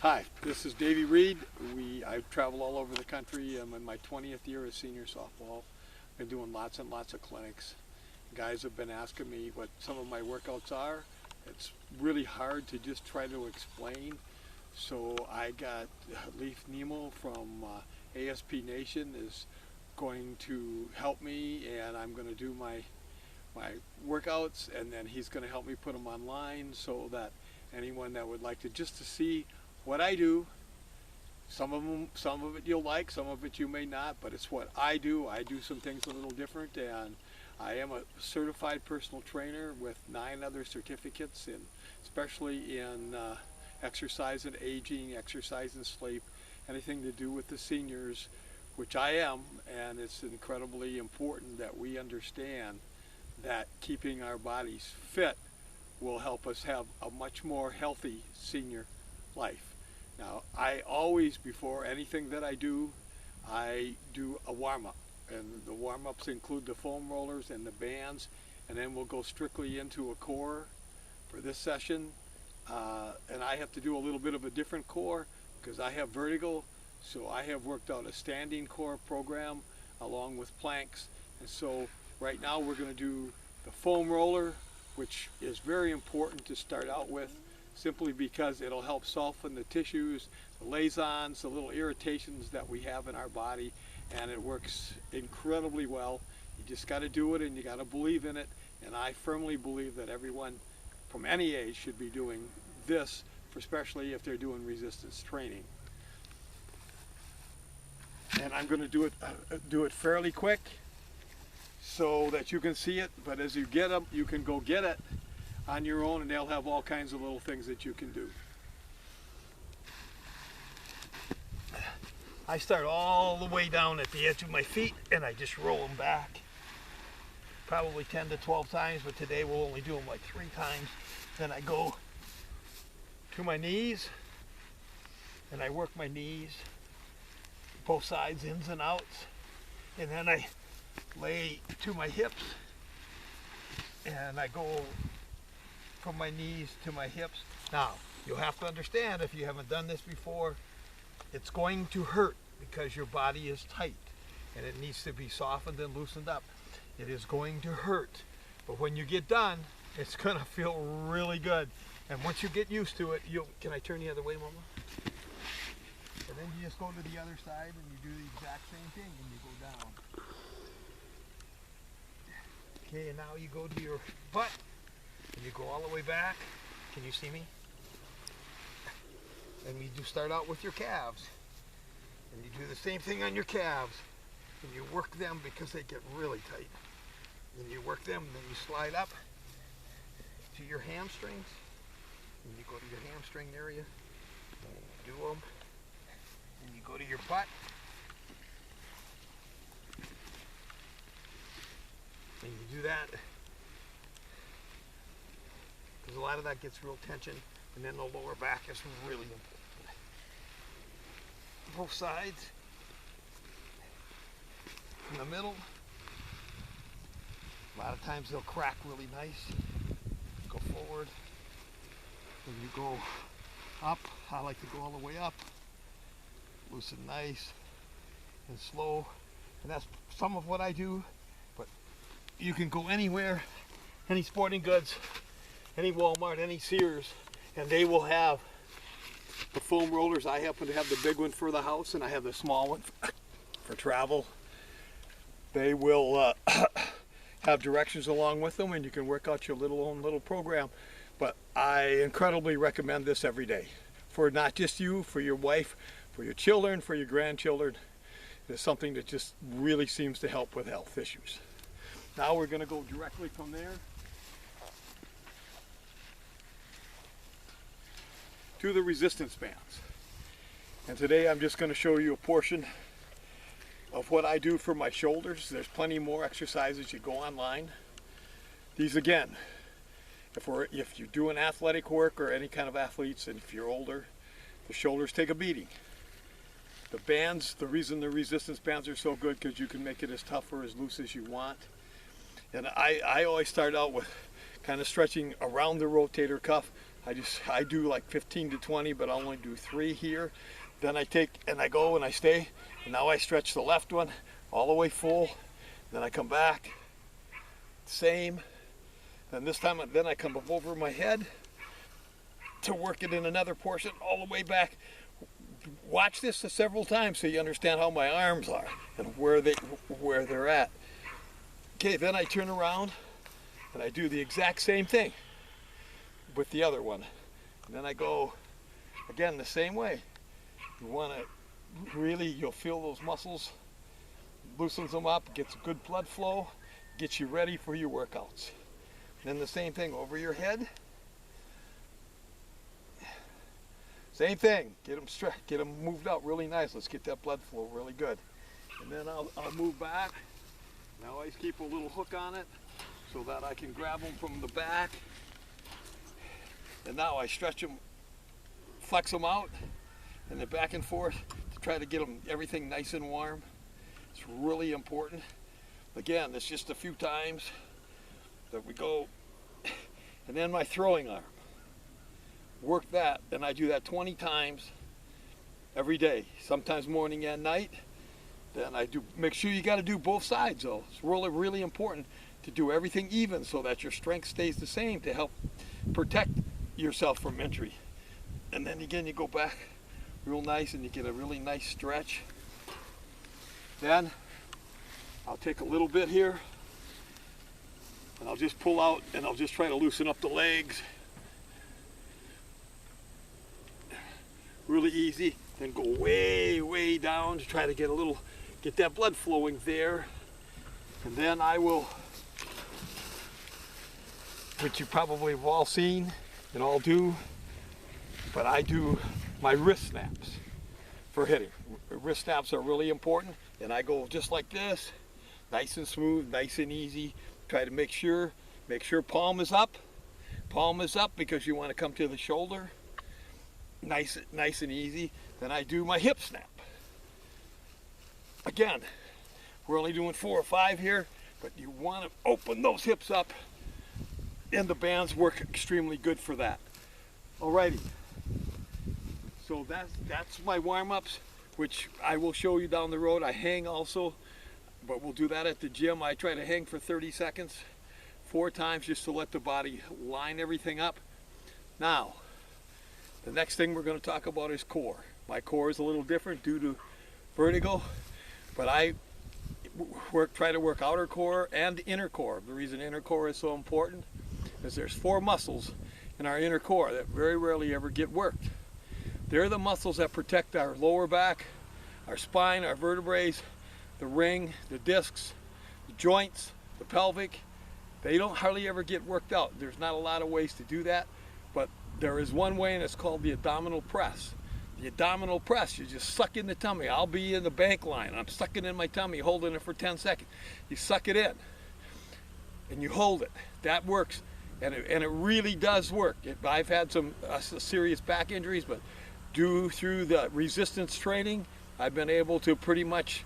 Hi, this is Davey Reed. I travel all over the country. I'm in my 20th year as senior softball. Been doing lots and lots of clinics. Guys have been asking me what some of my workouts are. It's really hard to just try to explain. So I got Leaf Nemo from ASP Nation is going to help me, and I'm going to do my workouts, and then he's going to help me put them online so that anyone that would like to just to see what I do, some of it you'll like, some of it you may not, but it's what I do. I do some things a little different, and I am a certified personal trainer with 9 other certificates, especially in exercise and aging, exercise and sleep, anything to do with the seniors, which I am, and it's incredibly important that we understand that keeping our bodies fit will help us have a much more healthy senior life. Now, I always, before anything that I do a warm-up, and the warm-ups include the foam rollers and the bands, and then we'll go strictly into a core for this session, and I have to do a little bit of a different core because I have vertigo, so I have worked out a standing core program along with planks, and so right now we're going to do the foam roller, which is very important to start out with, simply because it'll help soften the tissues, the liaisons, the little irritations that we have in our body, and it works incredibly well. You just got to do it, and you got to believe in it, and I firmly believe that everyone from any age should be doing this, especially if they're doing resistance training. And I'm going to do it fairly quick so that you can see it, but as you get them, you can go get it on your own, and they'll have all kinds of little things that you can do. I start all the way down at the edge of my feet, and I just roll them back. Probably 10 to 12 times, but today we'll only do them like 3 times. Then I go to my knees, and I work my knees, both sides, ins and outs, and then I lay to my hips, and I go from my knees to my hips. Now, you'll have to understand, if you haven't done this before, it's going to hurt because your body is tight and it needs to be softened and loosened up. It is going to hurt, but when you get done, it's going to feel really good. And once you get used to it, can I turn the other way, Mama? And then you just go to the other side and you do the exact same thing, and you go down. Okay, and now you go to your butt, and you go all the way back. Can you see me? And you do start out with your calves. And you do the same thing on your calves. And you work them because they get really tight. And you work them, and then you slide up to your hamstrings. And you go to your hamstring area. And you do them. And you go to your butt. And you do that. Because a lot of that gets real tension, and then the lower back is really important. Both sides, in the middle. A lot of times they'll crack really nice. Go forward, and you go up. I like to go all the way up. Loosen nice and slow, and that's some of what I do. But you can go anywhere, any sporting goods, any Walmart, any Sears, and they will have the foam rollers. I happen to have the big one for the house, and I have the small one for travel. They will have directions along with them, and you can work out your own little program. But I incredibly recommend this every day, for not just you, for your wife, for your children, for your grandchildren. It's something that just really seems to help with health issues. Now we're going to go directly from there to the resistance bands. And today I'm just going to show you a portion of what I do for my shoulders. There's plenty more exercises. You go online. These, again, if you're doing athletic work or any kind of athletes, and if you're older, the shoulders take a beating. The bands, the reason the resistance bands are so good, because you can make it as tough or as loose as you want. And I always start out with kind of stretching around the rotator cuff I do like 15 to 20, but I only do 3 here. Then I take and I go and I stay, and now I stretch the left one all the way full. Then I come back, same. And this time, then I come up over my head to work it in another portion all the way back. Watch this several times so you understand how my arms are and where they're at. Okay, then I turn around and I do the exact same thing with the other one. And then I go again the same way. You want to really, you'll feel those muscles, loosens them up, gets good blood flow, gets you ready for your workouts. Then the same thing over your head. Same thing, get them moved out really nice. Let's get that blood flow really good. And then I'll move back. Now I keep a little hook on it so that I can grab them from the back. And now I stretch them, flex them out, and then back and forth to try to get them everything nice and warm. It's really important. Again, it's just a few times that we go. And then my throwing arm. Work that, and I do that 20 times every day, sometimes morning and night. Then I do, make sure you got to do both sides though. It's really, really important to do everything even so that your strength stays the same to help protect yourself from injury. And then again, you go back real nice and you get a really nice stretch. Then I'll take a little bit here and I'll just pull out and I'll just try to loosen up the legs. Really easy. Then go way, way down to try to get that blood flowing there. And then I will, which you probably have all seen and all do, but I do my wrist snaps for hitting. Wrist snaps are really important, and I go just like this, nice and smooth, nice and easy. Try to make sure palm is up. Palm is up because you want to come to the shoulder. Nice and easy. Then I do my hip snap. Again, we're only doing 4 or 5 here, but you want to open those hips up, and the bands work extremely good for that. Alrighty. So that's my warm-ups, which I will show you down the road. I hang also, but we'll do that at the gym. I try to hang for 30 seconds, 4 times, just to let the body line everything up. Now, the next thing we're going to talk about is core. My core is a little different due to vertigo, but I try to work outer core and inner core. The reason inner core is so important is there's 4 muscles in our inner core that very rarely ever get worked. They're the muscles that protect our lower back, our spine, our vertebrae, the ring, the discs, the joints, the pelvic. They don't hardly ever get worked out. There's not a lot of ways to do that, but there is one way, and it's called the abdominal press. The abdominal press, you just suck in the tummy. I'll be in the bank line. I'm sucking in my tummy, holding it for 10 seconds. You suck it in, and you hold it. That works, and it really does work. I've had some serious back injuries, but through the resistance training, I've been able to pretty much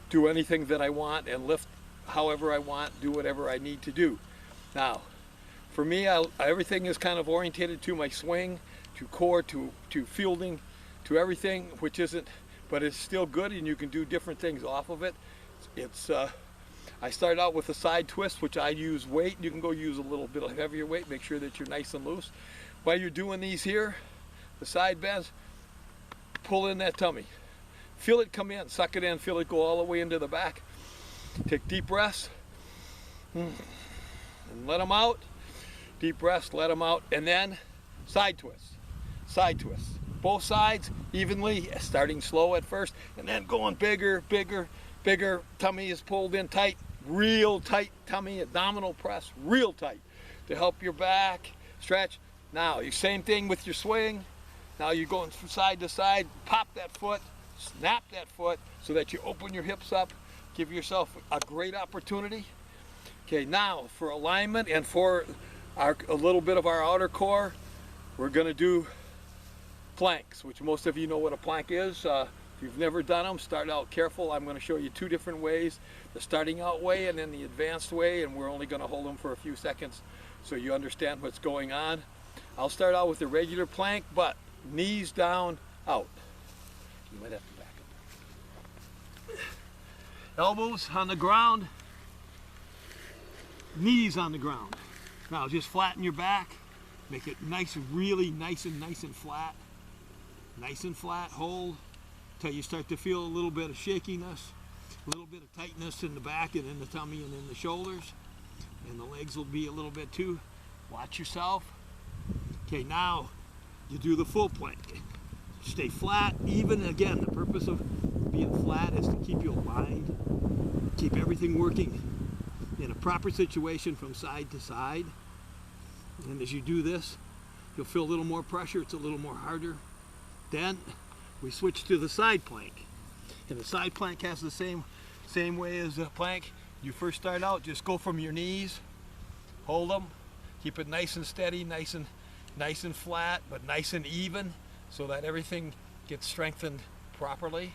do anything that I want and lift however I want, do whatever I need to do. Now, for me, everything is kind of orientated to my swing, to core, to fielding, to everything, which isn't, but it's still good, and you can do different things off of it. I started out with a side twist, which I use weight. You can go use a little bit of heavier weight. Make sure that you're nice and loose. While you're doing these here, the side bends, pull in that tummy. Feel it come in, suck it in, feel it go all the way into the back. Take deep breaths, and let them out. Deep breaths, let them out, and then side twists. Side twists. Both sides evenly, starting slow at first, and then going bigger, bigger, bigger. Tummy is pulled in tight, real tight tummy, abdominal press, real tight to help your back stretch. Now, same thing with your swing. Now you're going from side to side, pop that foot, snap that foot so that you open your hips up, give yourself a great opportunity. Okay, now for alignment and for a little bit of our outer core, we're going to do planks, which most of you know what a plank is. If you've never done them, start out careful. I'm going to show you 2 different ways, the starting out way and then the advanced way, and we're only going to hold them for a few seconds so you understand what's going on. I'll start out with the regular plank, but knees down, out. You might have to back up. Elbows on the ground, knees on the ground. Now just flatten your back, make it nice, really nice and flat. Nice and flat, hold till you start to feel a little bit of shakiness, a little bit of tightness in the back and in the tummy and in the shoulders. And the legs will be a little bit too. Watch yourself. Okay, now you do the full plank. Stay flat, even. Again, the purpose of being flat is to keep you aligned, keep everything working in a proper situation from side to side. And as you do this, you'll feel a little more pressure, it's a little more harder. Then we switch to the side plank. And the side plank has the same way as the plank. You first start out, just go from your knees, hold them, keep it nice and steady, nice and flat, but nice and even, so that everything gets strengthened properly.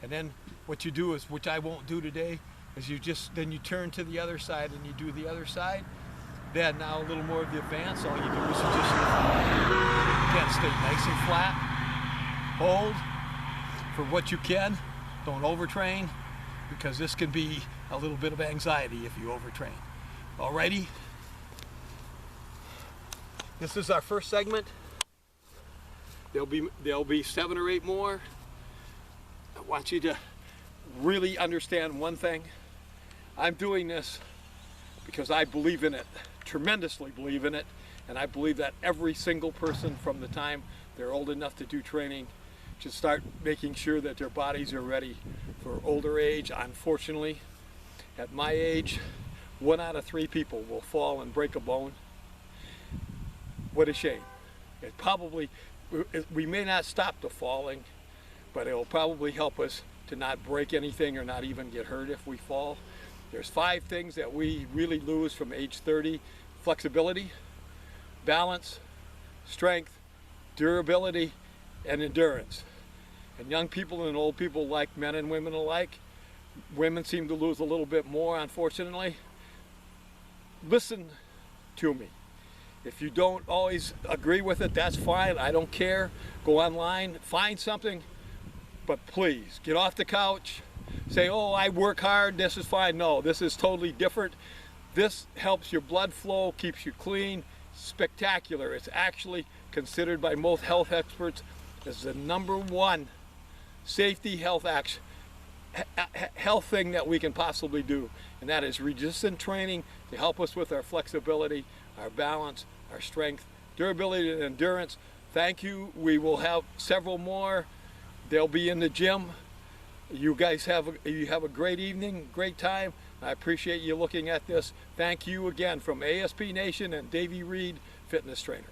And then what you do is, which I won't do today, is then you turn to the other side and you do the other side. Then now a little more of the advance, all you do is you just, again, stay nice and flat, hold for what you can, don't overtrain, because this can be a little bit of anxiety if you overtrain. Alrighty, this is our first segment. There'll be 7 or 8 more. I want you to really understand one thing. I'm doing this because I believe in it, tremendously believe in it, and I believe that every single person from the time they're old enough to do training should start making sure that their bodies are ready for older age. Unfortunately, at my age, 1 out of 3 people will fall and break a bone. What a shame. We may not stop the falling, but it'll probably help us to not break anything or not even get hurt if we fall. There's 5 things that we really lose from age 30. Flexibility, balance, strength, durability, and endurance. And young people and old people, like men and women alike, women seem to lose a little bit more, unfortunately. Listen to me. If you don't always agree with it, that's fine. I don't care. Go online, find something, but please get off the couch. Say, oh, I work hard, this is fine. No, this is totally different. This helps your blood flow, keeps you clean, spectacular. It's actually considered by most health experts as the #1 safety health thing that we can possibly do. And that is resistance training to help us with our flexibility, our balance, our strength, durability, and endurance. Thank you. We will have several more. They'll be in the gym. You guys have a great evening, great time. I appreciate you looking at this. Thank you again from ASP Nation and Davey Reed, fitness trainer.